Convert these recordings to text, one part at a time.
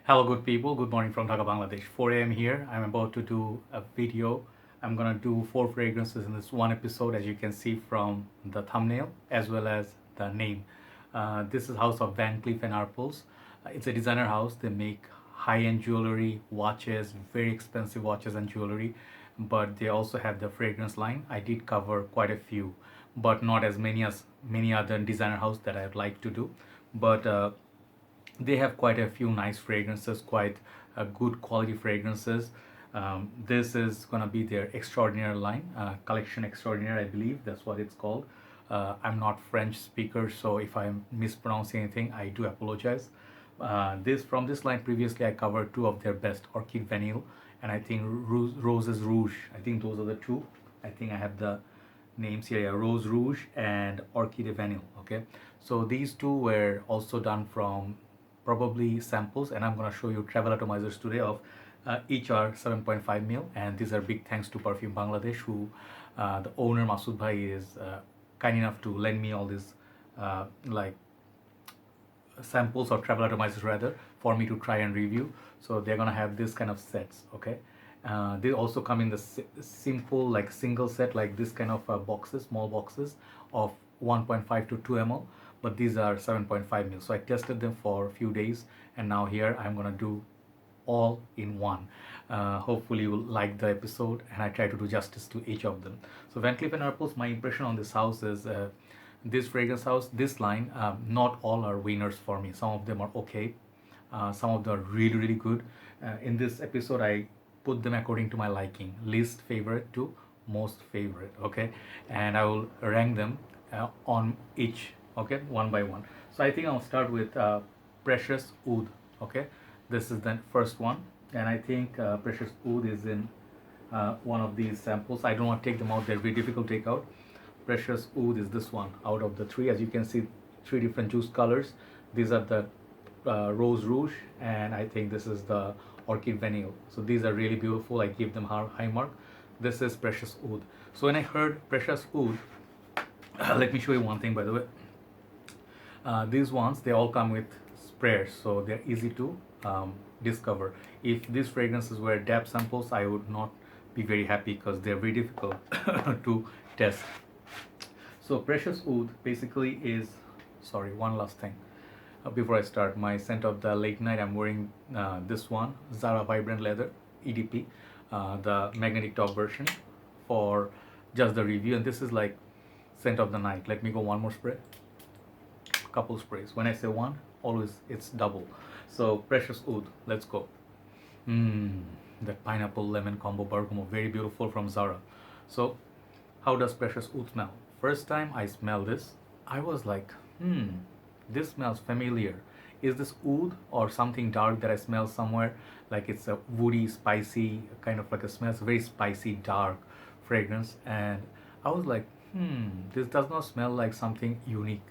Hello, good people. Good morning from Dhaka, Bangladesh. 4 a.m. here. I'm about to do a video. I'm gonna do 4 fragrances in this one episode, as you can see from the thumbnail as well as the name. This is House of Van Cleef and Arpels. It's a designer house. They make high-end jewelry, watches, very expensive watches and jewelry, but they also have the fragrance line. I did cover quite a few, but not as many other designer house that I'd like to do. But they have quite a few nice fragrances, quite good quality fragrances. This is gonna be their Extraordinary line, collection Extraordinary, I believe that's what it's called. I'm not French speaker, so if I'm mispronouncing anything, I do apologize. This from this line previously I covered two of their best, Orchid Vanille and I think Roses Rouge. I think those are the two. I think I have the names here, yeah, Rose Rouge and Orchid Vanille. Okay, so these two were also done from probably samples, and I'm going to show you travel atomizers today of each are 7.5 mil, and these are big thanks to Perfume Bangladesh, who the owner Masood Bhai is kind enough to lend me all these like samples or travel atomizers rather for me to try and review. So they're gonna have this kind of sets. Okay, they also come in the simple like single set like this kind of boxes, small boxes of 1.5 to 2 ml, but these are 7.5 mil. So I tested them for a few days, and now here I'm gonna do all in one. Hopefully you will like the episode, and I try to do justice to each of them. So Van Cleef & Arpels, my impression on this house is this fragrance house, this line, not all are winners for me. Some of them are okay, some of them are really good. In this episode I put them according to my liking, least favorite to most favorite. Okay, and I will rank them on each, okay, one by one. So I think I'll start with Precious Oud. Okay, this is the first one, and I think Precious Oud is in one of these samples. I don't want to take them out, they're very difficult to take out. Precious Oud is this one out of the three. As you can see, three different juice colors. These are the Rose Rouge, and I think this is the Orchid Vanille. So these are really beautiful. I give them high mark. This is Precious Oud. So when I heard Precious Oud, let me show you one thing, by the way. These ones, they all come with sprayers, so they're easy to discover. If these fragrances were dab samples, I would not be very happy because they're very difficult to test. So Precious Oud basically is, sorry, one last thing before I start. My scent of the late night, I'm wearing this one, Zara Vibrant Leather EDP, the magnetic top version for just the review, and this is like scent of the night. Let me go one more spray, couple sprays. When I say one, always it's double. So Precious Oud, let's go. That pineapple lemon combo bergamot, very beautiful from Zara. So how does Precious Oud smell? First time I smell this, I was like, this smells familiar. Is this oud or something dark that I smell somewhere? Like it's a woody, spicy kind of like a smell. It's a very spicy, dark fragrance, and I was like, this does not smell like something unique.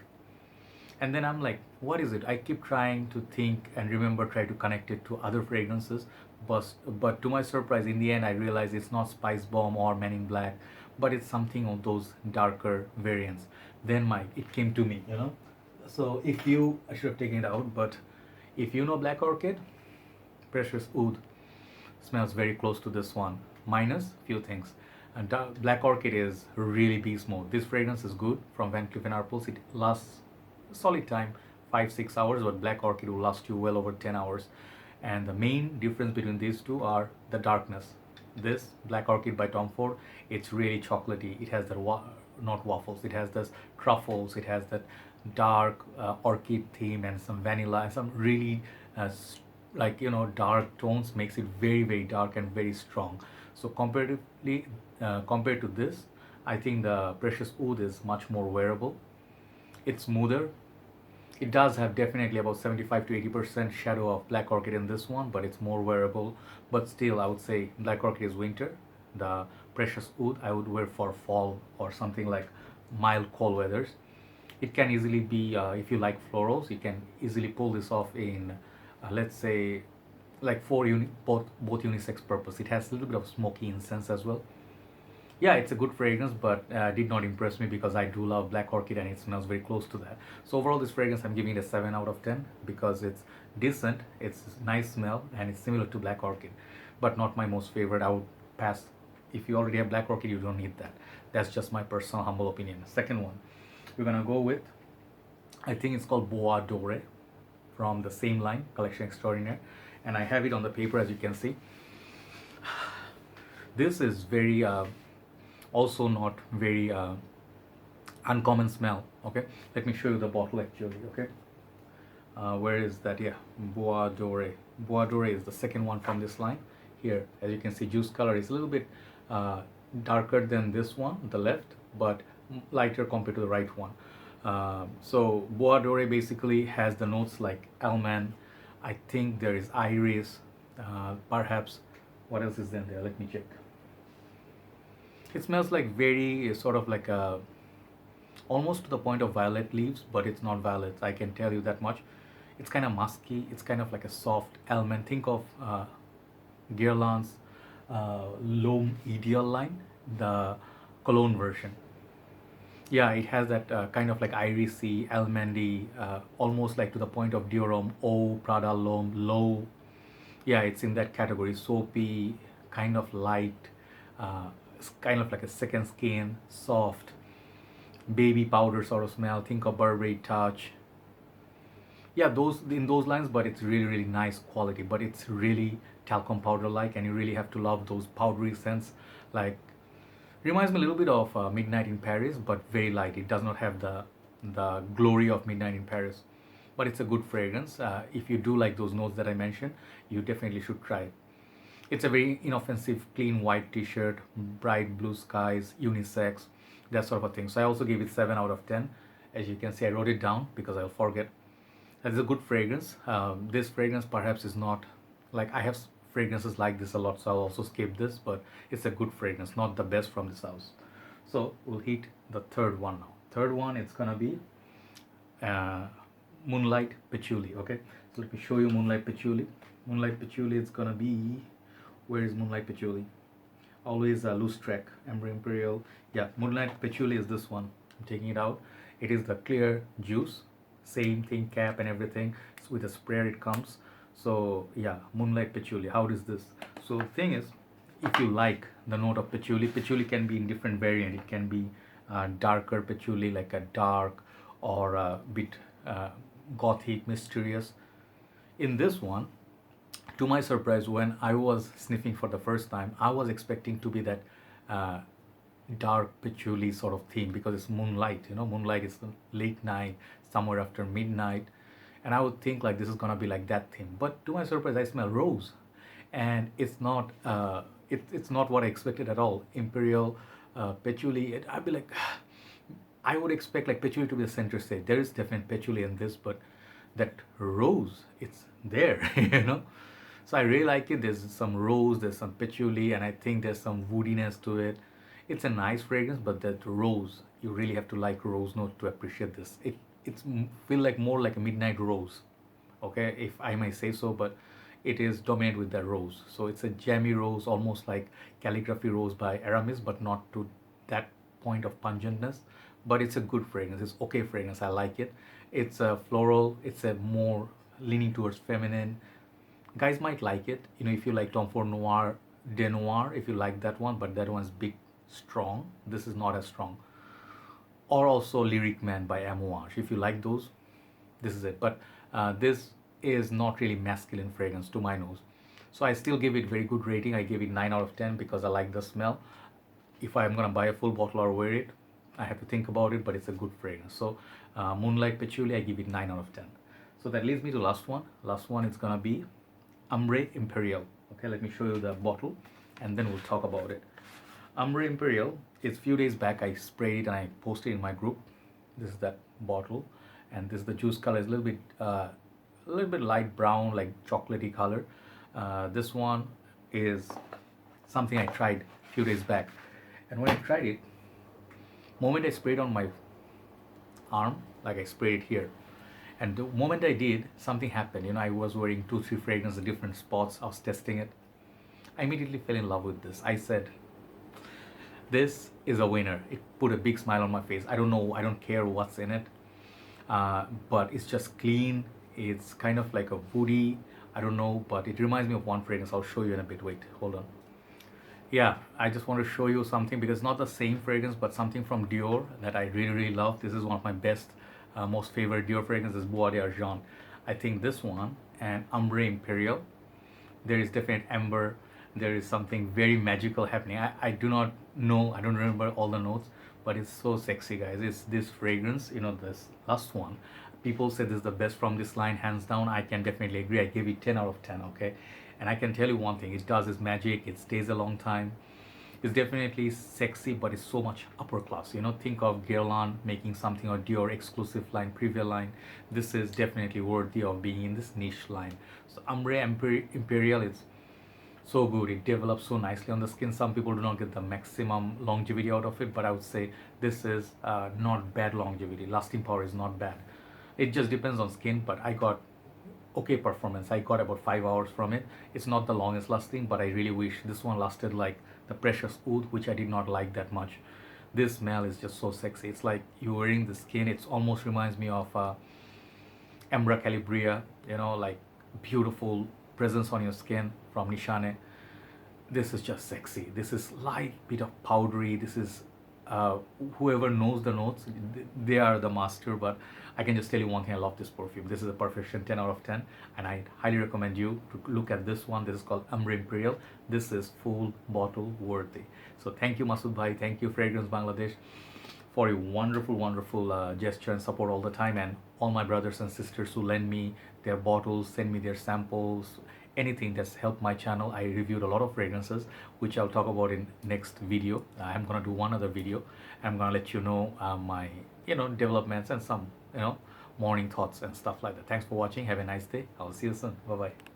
And then I'm like, what is it? I keep trying to think and remember, try to connect it to other fragrances, but to my surprise, in the end I realized it's not Spice Bomb or Men in Black, but it's something of those darker variants. Then it came to me, you know. So if you, I should have taken it out, but if you know Black Orchid, Precious Oud smells very close to this one, minus few things. And Black Orchid is really beast mode. This fragrance is good from Van Cleef & Arpels. It lasts a solid time, 5-6 hours, but Black Orchid will last you well over 10 hours. And the main difference between these two are the darkness. This Black Orchid by Tom Ford, it's really chocolatey. It has the not waffles, it has this truffles, it has that dark orchid theme and some vanilla and some really like, you know, dark tones, makes it very dark and very strong. So comparatively compared to this, I think the Precious Oud is much more wearable. It's smoother. It does have definitely about 75 to 80% shadow of Black Orchid in this one, but it's more wearable. But still, I would say Black Orchid is winter. The Precious Oud I would wear for fall or something like mild cold weathers. It can easily be, if you like florals, you can easily pull this off in, let's say, like both unisex purpose. It has a little bit of smoky incense as well. Yeah, it's a good fragrance, but did not impress me because I do love black orchid and it smells very close to that. So overall, this fragrance I'm giving it a 7 out of 10 because it's decent, it's nice smell, and it's similar to black orchid, but not my most favorite. I would pass. If you already have black orchid, you don't need that. That's just my personal humble opinion. Second one, we're gonna go with, I think it's called Bois Dore from the same line, Collection Extraordinaire, and I have it on the paper as you can see. This is very also not very uncommon smell. Okay, let me show you the bottle actually. Okay, where is that? Yeah, Bois Dore. Bois Dore is the second one from this line. Here, as you can see, juice color is a little bit darker than this one, the left, but lighter compared to the right one. So Bois Dore basically has the notes like almond. I think there is iris. Perhaps what else is in there? Let me check. It smells like very sort of like a almost to the point of violet leaves, but it's not violet. I can tell you that much. It's kind of musky. It's kind of like a soft almond. Think of Guerlain's L'Homme Ideal line, the cologne version. Yeah, it has that kind of like irisy, almondy, almost like to the point of Dior Eau, Prada L'Homme, low. Yeah, it's in that category. Soapy, kind of light, it's kind of like a second skin, soft, baby powder sort of smell. Think of Burberry Touch. Yeah, those in those lines, but it's really nice quality. But it's really talcum powder like, and you really have to love those powdery scents. Like reminds me a little bit of Midnight in Paris, but very light. It does not have the glory of Midnight in Paris, but it's a good fragrance. If you do like those notes that I mentioned, you definitely should try it. It's a very inoffensive, clean white t-shirt, bright blue skies, unisex, that sort of a thing. So I also gave it 7 out of 10. As you can see, I wrote it down because I'll forget. It's a good fragrance. This fragrance perhaps is not like I have fragrances like this a lot, so I'll also skip this, but it's a good fragrance, not the best from this house. So we'll hit the third one now. Third one, it's gonna be Moonlight Patchouli. Okay, so let me show you Moonlight Patchouli. Moonlight Patchouli is gonna be, where is Moonlight Patchouli? Always lose track. Ambre Imperial. Yeah, Moonlight Patchouli is this one. I'm taking it out. It is the clear juice, same thing, cap and everything. So with a sprayer it comes. So yeah, Moonlight Patchouli. How is this? So the thing is, if you like the note of patchouli, patchouli can be in different variant. It can be darker patchouli, like a dark or a bit gothic, mysterious. In this one, to my surprise, when I was sniffing for the first time, I was expecting to be that dark patchouli sort of theme because it's moonlight. You know, moonlight is late night, somewhere after midnight, and I would think like this is gonna be like that theme. But to my surprise, I smell rose, and it's not. It's not what I expected at all. Imperial patchouli. I'd be like, I would expect like patchouli to be the center stage. There is definite patchouli in this, but that rose, it's there, you know. So I really like it. There's some rose, there's some patchouli, and I think there's some woodiness to it. It's a nice fragrance, but that rose, you really have to like rose note to appreciate this. It's feel like more like a midnight rose, okay, if I may say so, but it is dominated with the rose. So it's a jammy rose, almost like calligraphy rose by Aramis, but not to that point of pungentness. But it's a good fragrance. It's okay fragrance. I like it. It's a floral. It's a more leaning towards feminine. Guys might like it. You know, if you like Tom Ford Noir, De Noir, if you like that one, but that one's big, strong. This is not as strong. Or also Lyric Man by Amouage. If you like those, this is it. But this is not really masculine fragrance to my nose. So I still give it very good rating. I give it 9 out of 10 because I like the smell. If I'm gonna buy a full bottle or wear it, I have to think about it, but it's a good fragrance. So Moonlight Patchouli, I give it 9 out of 10. So that leads me to last one. Last one is gonna be Ambre Imperial. Okay, let me show you the bottle and then we'll talk about it. Ambre Imperial is few days back I sprayed it and I posted in my group. This is that bottle, and this is the juice color. Is a little bit light brown, like chocolatey color. This one is something I tried a few days back, and when I tried it, moment I sprayed on my arm, like I sprayed it here, and the moment I did, something happened. You know, I was wearing 2-3 fragrances at different spots. I was testing it. I immediately fell in love with this. I said, This is a winner. It put a big smile on my face. I don't know, I don't care what's in it, but it's just clean. It's kind of like a woody, I don't know, but it reminds me of one fragrance. I'll show you in a bit. Wait, hold on. Yeah, I just want to show you something because not the same fragrance, but something from Dior that I really, really love. This is one of my best, most favorite Dior fragrances, Bois Dore. I think this one and Ambre Imperial, there is definite amber. There is something very magical happening. I do not know, I don't remember all the notes, but it's so sexy, guys. It's this fragrance, you know, this last one. People say this is the best from this line, hands down. I can definitely agree. I gave it 10 out of 10, okay? And I can tell you one thing, it does its magic, it stays a long time. It's definitely sexy, but it's so much upper class. You know, think of Guerlain making something, or Dior exclusive line, Privia line. This is definitely worthy of being in this niche line. So Ambre Imperial is so good. It develops so nicely on the skin. Some people do not get the maximum longevity out of it, but I would say this is not bad longevity. Lasting power is not bad. It just depends on skin, but I got okay performance. I got about 5 hours from it. It's not the longest lasting, but I really wish this one lasted like the Precious Oud, which I did not like that much. This smell is just so sexy. It's like you're wearing the skin. It almost reminds me of Ambre Calibria, you know, like beautiful presence on your skin from Nishane. This is just sexy. This is light bit of powdery. This is whoever knows the notes, they are the master. But I can just tell you one thing, I love this perfume. This is a perfection, 10 out of 10, and I highly recommend you to look at this one. This is called Ambre Imperial. This is full bottle worthy. So thank you, Masood Bhai. Thank you, Fragrance Bangladesh, for a wonderful gesture and support all the time, and all my brothers and sisters who lend me their bottles, send me their samples, anything that's helped my channel. I reviewed a lot of fragrances, which I'll talk about in next video. I'm gonna do one other video. I'm gonna let you know my developments and some morning thoughts and stuff like that. Thanks for watching. Have a nice day. I'll see you soon. Bye bye.